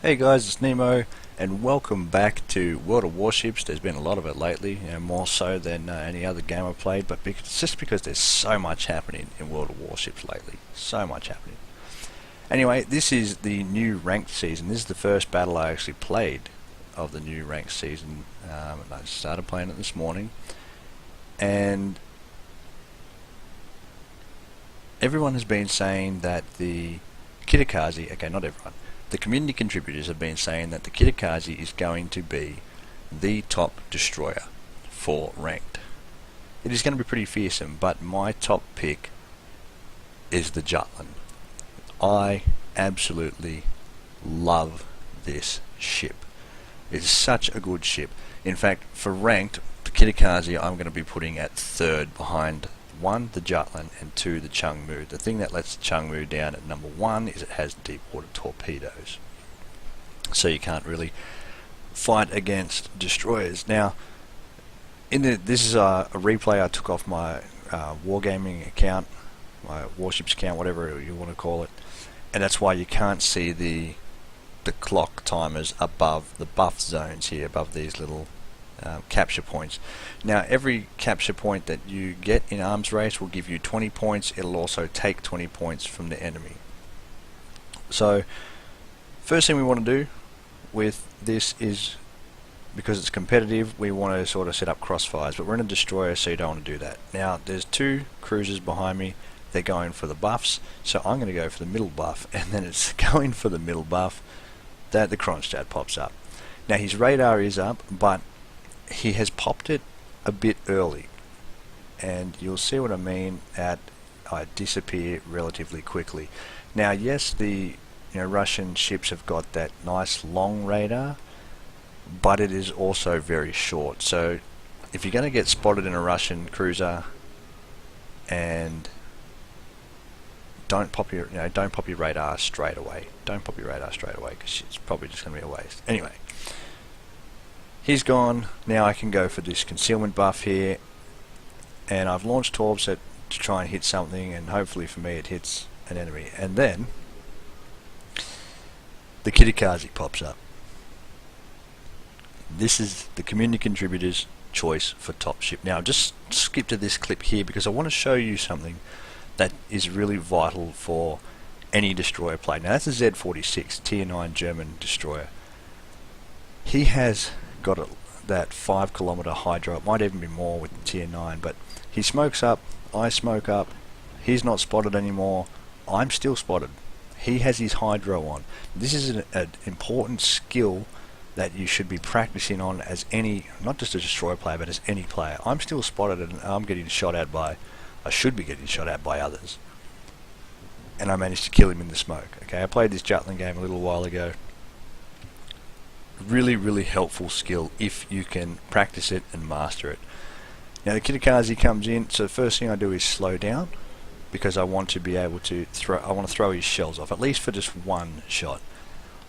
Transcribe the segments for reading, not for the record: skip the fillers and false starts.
Hey guys, it's Nemo, and welcome back to World of Warships. There's been a lot of it lately, more so than any other game I've played, but it's just because there's so much happening in World of Warships lately. So much happening. Anyway, this is the new ranked season. This is the first battle I actually played of the new ranked season, and I started playing it this morning. And everyone has been saying that the Kitakaze, okay, not everyone, the community contributors have been saying that the Kitakaze is going to be the top destroyer for ranked. It is going to be pretty fearsome, but my top pick is the Jutland. I absolutely love this ship. It's such a good ship. In fact, for ranked, the Kitakaze I'm going to be putting at third behind 1, the Jutland, and 2, the Changmu. The thing that lets the Changmu down at number 1 is it has deep water torpedoes, so you can't really fight against destroyers. Now, this is a replay I took off my wargaming account, my Warships account, whatever you want to call it, and that's why you can't see the clock timers above the buff zones here, above these little capture points. Now, every capture point that you get in arms race will give you 20 points. It'll also take 20 points from the enemy. So first thing we want to do with this is, because it's competitive, we want to sort of set up crossfires, but we're in a destroyer, so you don't want to do that. Now, there's 2 cruisers behind me. They're going for the buffs, so I'm going to go for the middle buff, and then it's going for the middle buff that the Kronstadt pops up. Now, his radar is up, but he has popped it a bit early, and you'll see what I mean at I disappear relatively quickly. Now, yes, the Russian ships have got that nice long radar, but it is also very short. So if you're going to get spotted in a Russian cruiser, and don't pop your radar straight away. Don't pop your radar straight away, because it's probably just going to be a waste. Anyway, he's gone. Now I can go for this concealment buff here, and I've launched Torps to try and hit something, and hopefully for me it hits an enemy. And then the Kitakaze pops up. This is the community contributors' choice for top ship. Now, just skip to this clip here because I want to show you something that is really vital for any destroyer play. Now, that's a Z46 tier 9 German destroyer. He has got that 5-kilometer hydro. It might even be more with the tier 9, but he smokes up, I smoke up, he's not spotted anymore, I'm still spotted. He has his hydro on. This is an important skill that you should be practicing on as any, not just a destroyer player, but as any player. I'm still spotted, and I'm getting shot at by, I should be getting shot at by others, and I managed to kill him in the smoke. Okay, I played this Jutland game a little while ago. Really helpful skill if you can practice it and master it. Now, the Kitakaze comes in, so the first thing I do is slow down, because I want to be able to throw his shells off, at least for just one shot.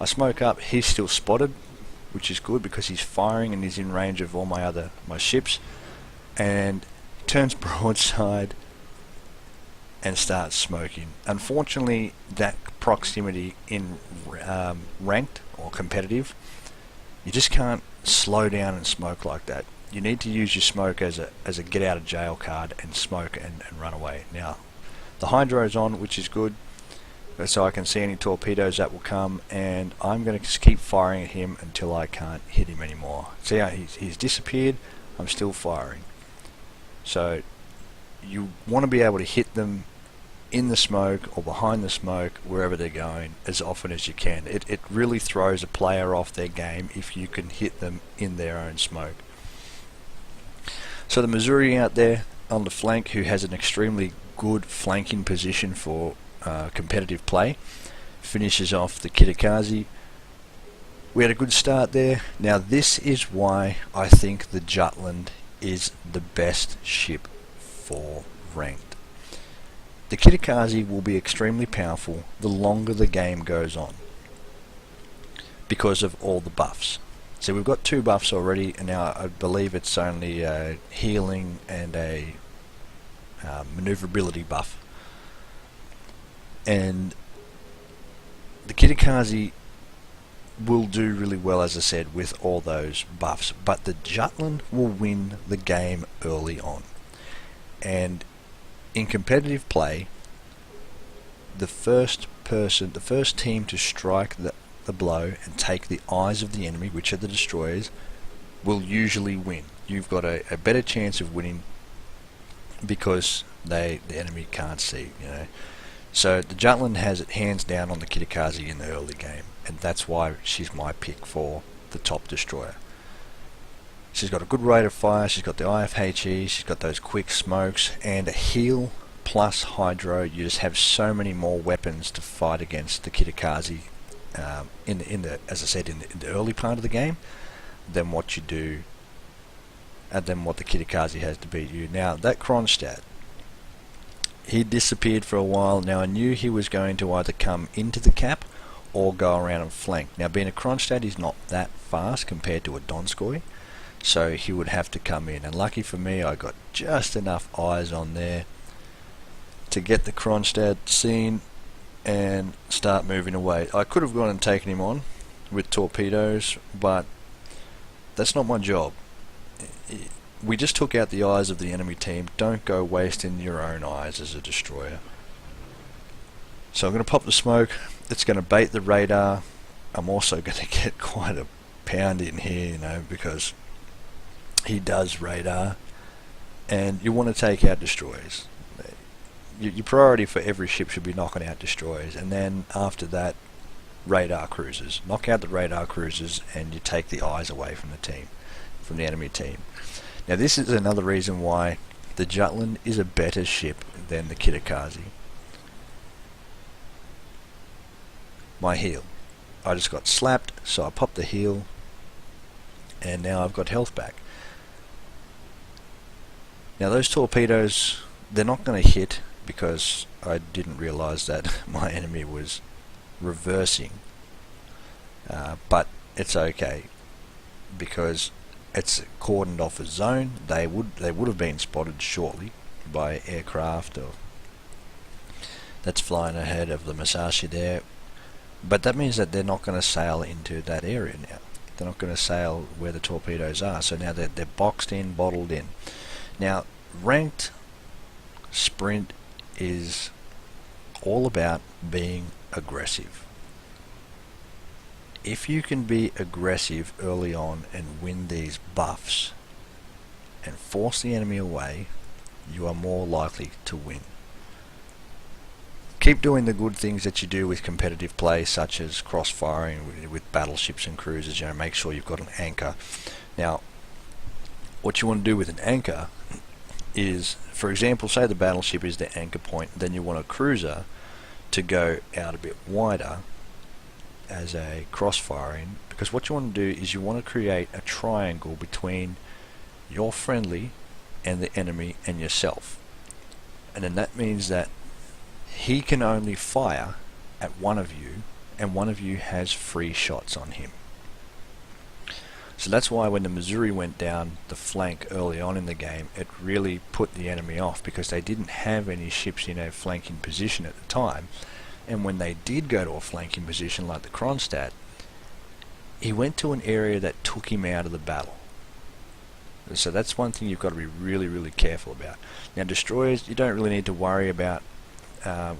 I smoke up, he's still spotted, which is good because he's firing and he's in range of all my ships, and turns broadside and starts smoking. Unfortunately, that proximity in ranked or competitive, you just can't slow down and smoke like that. You need to use your smoke as a get out of jail card and smoke and run away. Now, the hydro's on, which is good, so I can see any torpedoes that will come, and I'm going to just keep firing at him until I can't hit him anymore. See how he's disappeared? I'm still firing. So you want to be able to hit them in the smoke or behind the smoke, wherever they're going, as often as you can. It really throws a player off their game if you can hit them in their own smoke. So the Missouri out there on the flank, who has an extremely good flanking position for competitive play, finishes off the Kitakaze. We had a good start there. Now, this is why I think the Jutland is the best ship for ranked. The Kitakaze will be extremely powerful the longer the game goes on, because of all the buffs. So we've got 2 buffs already, and now I believe it's only healing and a maneuverability buff. And the Kitakaze will do really well, as I said, with all those buffs, but the Jutland will win the game early on. And in competitive play, the first team to strike the blow and take the eyes of the enemy, which are the destroyers, will usually win. You've got a better chance of winning because the enemy can't see, you know. So the Jutland has it hands down on the Kitakaze in the early game, and that's why she's my pick for the top destroyer. She's got a good rate of fire, she's got the IFHE, she's got those quick smokes, and a heal plus hydro. You just have so many more weapons to fight against the Kitakaze in the as I said, in the early part of the game than what you do and than what the Kitakaze has to beat you. Now that Kronstadt, he disappeared for a while. Now I knew he was going to either come into the cap or go around and flank. Now being a Kronstadt, he's not that fast compared to a Donskoy, so he would have to come in, and lucky for me I got just enough eyes on there to get the Kronstadt seen and start moving away. I could have gone and taken him on with torpedoes, but that's not my job. We just took out the eyes of the enemy team. Don't go wasting your own eyes as a destroyer. So I'm going to pop the smoke. It's going to bait the radar. I'm also going to get quite a pound in here, you know, because he does radar, and you want to take out destroyers. Your priority for every ship should be knocking out destroyers, and then after that, radar cruisers. Knock out the radar cruisers and you take the eyes away from the team, from the enemy team. Now this is another reason why the Jutland is a better ship than the Kitakaze. My heal. I just got slapped, so I popped the heal, and now I've got health back. Now those torpedoes, they're not going to hit because I didn't realize that my enemy was reversing, but it's okay because it's cordoned off a zone. They would have been spotted shortly by aircraft or that's flying ahead of the Musashi there, but that means that they're not going to sail into that area now. They're not going to sail where the torpedoes are, so now they're boxed in, bottled in. Now ranked sprint is all about being aggressive. If you can be aggressive early on and win these buffs and force the enemy away, you are more likely to win. Keep doing the good things that you do with competitive play, such as cross-firing with battleships and cruisers. You know, make sure you've got an anchor. Now, what you want to do with an anchor is, for example, say the battleship is the anchor point, then you want a cruiser to go out a bit wider as a cross-firing, because what you want to do is you want to create a triangle between your friendly and the enemy and yourself, and then that means that he can only fire at one of you and one of you has free shots on him. So that's why when the Missouri went down the flank early on in the game, it really put the enemy off because they didn't have any ships in a flanking position at the time. And when they did go to a flanking position like the Kronstadt, he went to an area that took him out of the battle. So that's one thing you've got to be really, really careful about. Now destroyers, you don't really need to worry about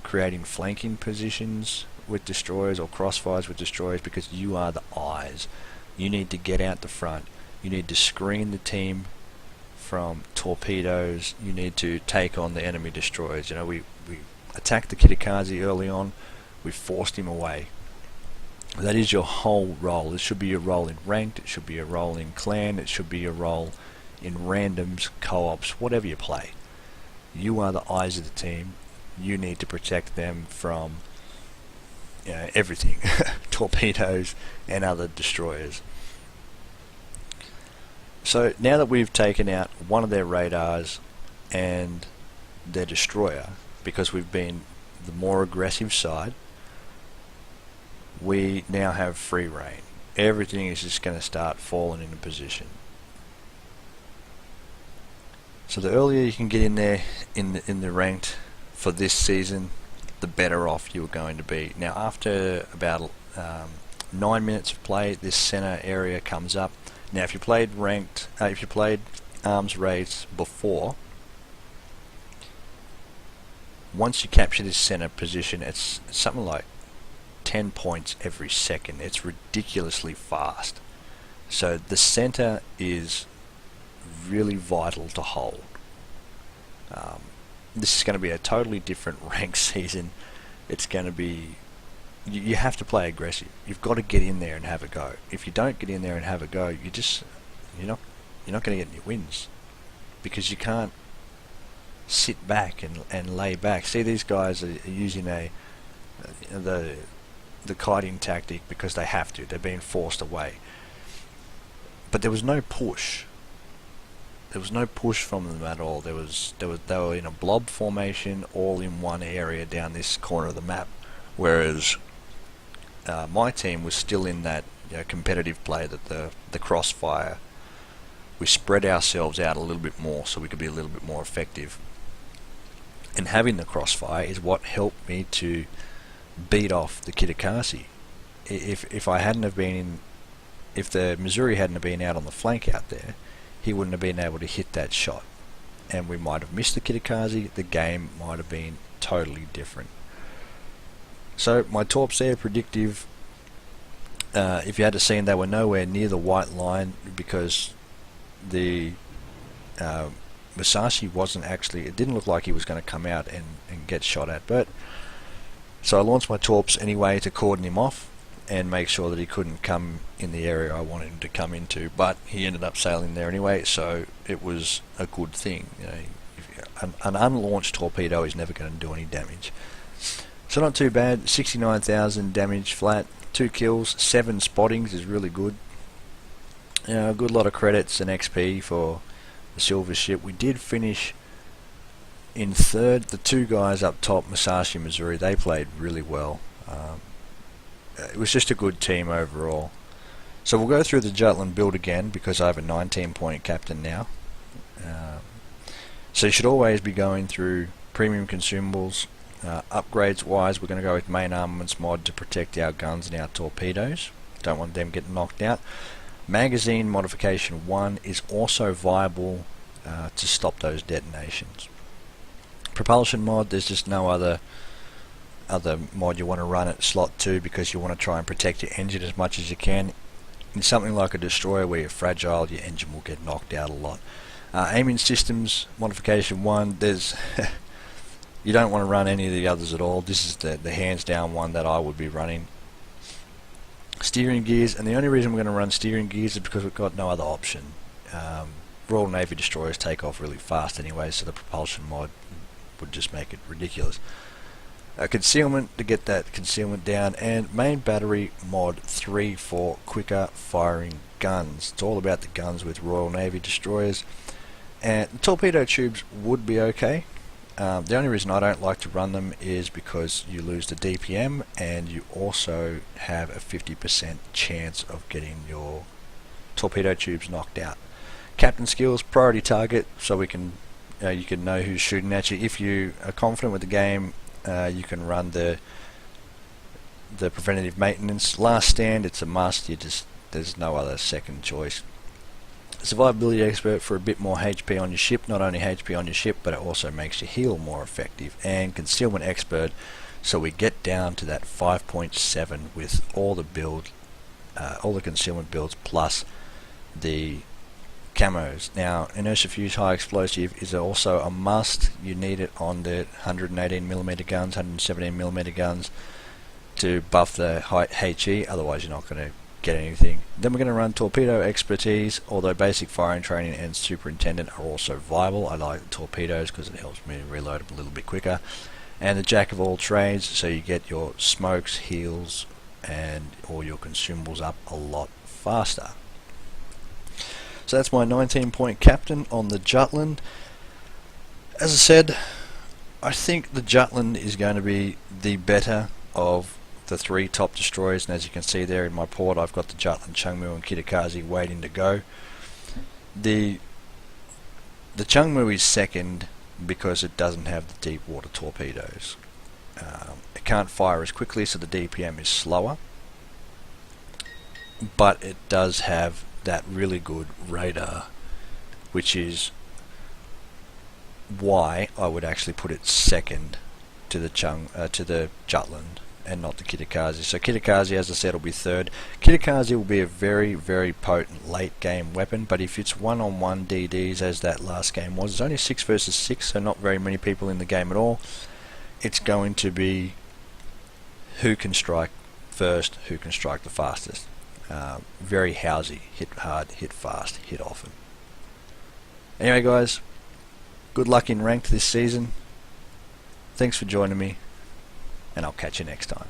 creating flanking positions with destroyers or crossfires with destroyers because you are the eyes. You need to get out the front. You need to screen the team from torpedoes. You need to take on the enemy destroyers. You know, we attacked the Kitakaze early on. We forced him away. That is your whole role. It should be your role in ranked. It should be a role in clan. It should be your role in randoms, co-ops, whatever you play. You are the eyes of the team. You need to protect them from everything, torpedoes and other destroyers. So now that we've taken out one of their radars and their destroyer, because we've been the more aggressive side, we now have free reign. Everything is just going to start falling into position. So the earlier you can get in there in the ranked for this season, the better off you're going to be. Now after about 9 minutes of play, this center area comes up. Now, if you played arms race before, once you capture this center position, it's something like 10 points every second. It's ridiculously fast. So the center is really vital to hold. This is going to be a totally different rank season. It's going to be, you have to play aggressive. You've got to get in there and have a go. If you don't get in there and have a go, you're not going to get any wins, because you can't sit back and lay back. See, these guys are using the kiting tactic because they have to. They're being forced away. But there was no push. There was no push from them at all. They were in a blob formation, all in one area down this corner of the map, whereas my team was still in that competitive play, that the crossfire. We spread ourselves out a little bit more so we could be a little bit more effective. And having the crossfire is what helped me to beat off the Kitakaze. If I hadn't have been in, if the Missouri hadn't have been out on the flank out there, he wouldn't have been able to hit that shot, and we might have missed the Kitakaze. The game might have been totally different. So my torps there, predictive. If you had to see, they were nowhere near the white line, because the Musashi wasn't actually, it didn't look like he was going to come out and get shot at. But so I launched my torps anyway to cordon him off and make sure that he couldn't come in the area I wanted him to come into, but he ended up sailing there anyway, so it was a good thing. An unlaunched torpedo is never going to do any damage. So not too bad. 69,000 damage flat, 2 kills, 7 spottings is really good. A good lot of credits and XP for the silver ship. We did finish in third. The 2 guys up top, Musashi and Missouri, they played really well. It was just a good team overall. So we'll go through the Jutland build again, because I have a 19-point captain now. So you should always be going through premium consumables. Upgrades wise, we're going to go with main armaments mod to protect our guns and our torpedoes. Don't want them getting knocked out. Magazine modification 1 is also viable to stop those detonations. Propulsion mod, there's just no other mod you want to run at slot 2, because you want to try and protect your engine as much as you can. In something like a destroyer where you're fragile, your engine will get knocked out a lot. Aiming systems modification 1, there's you don't want to run any of the others at all. This is the hands down one that I would be running. Steering gears, and the only reason we're going to run steering gears is because we've got no other option. Royal Navy destroyers take off really fast anyway, so the propulsion mod would just make it ridiculous. Concealment to get that concealment down, and main battery mod 3 for quicker firing guns. It's all about the guns with Royal Navy destroyers. And the torpedo tubes would be okay. The only reason I don't like to run them is because you lose the DPM, and you also have a 50% chance of getting your torpedo tubes knocked out. Captain skills, priority target, so we can you can know who's shooting at you. If you are confident with the game, you can run the preventative maintenance. Last stand, it's a must. There's no other second choice. Survivability expert for a bit more HP on your ship. Not only HP on your ship, but it also makes your heal more effective. And concealment expert, so we get down to that 5.7 with all the concealment builds plus the camos. Now, inertia fuse high explosive is also a must. You need it on the 118mm guns, 117mm guns to buff the HE, otherwise you're not going to get anything. Then we're going to run torpedo expertise, although basic firing training and superintendent are also viable. I like the torpedoes because it helps me reload them a little bit quicker. And the jack of all trades, so you get your smokes, heals, and all your consumables up a lot faster. So that's my 19-point captain on the Jutland. As I said, I think the Jutland is going to be the better of the 3 top destroyers, and as you can see there in my port, I've got the Jutland, Chungmu and Kitakaze waiting to go. The Chungmu is second because it doesn't have the deep water torpedoes. It can't fire as quickly, so the DPM is slower. but it does have that really good radar, which is why I would actually put it second to the Jutland and not the Kitakaze. So Kitakaze, as I said, will be third. Kitakaze will be a very, very potent late game weapon, but if it's one-on-one DDs as that last game was, it's only 6 versus 6, so not very many people in the game at all. It's going to be who can strike first, who can strike the fastest. Very housey, hit hard, hit fast, hit often. Anyway guys, good luck in ranked this season. Thanks for joining me, and I'll catch you next time.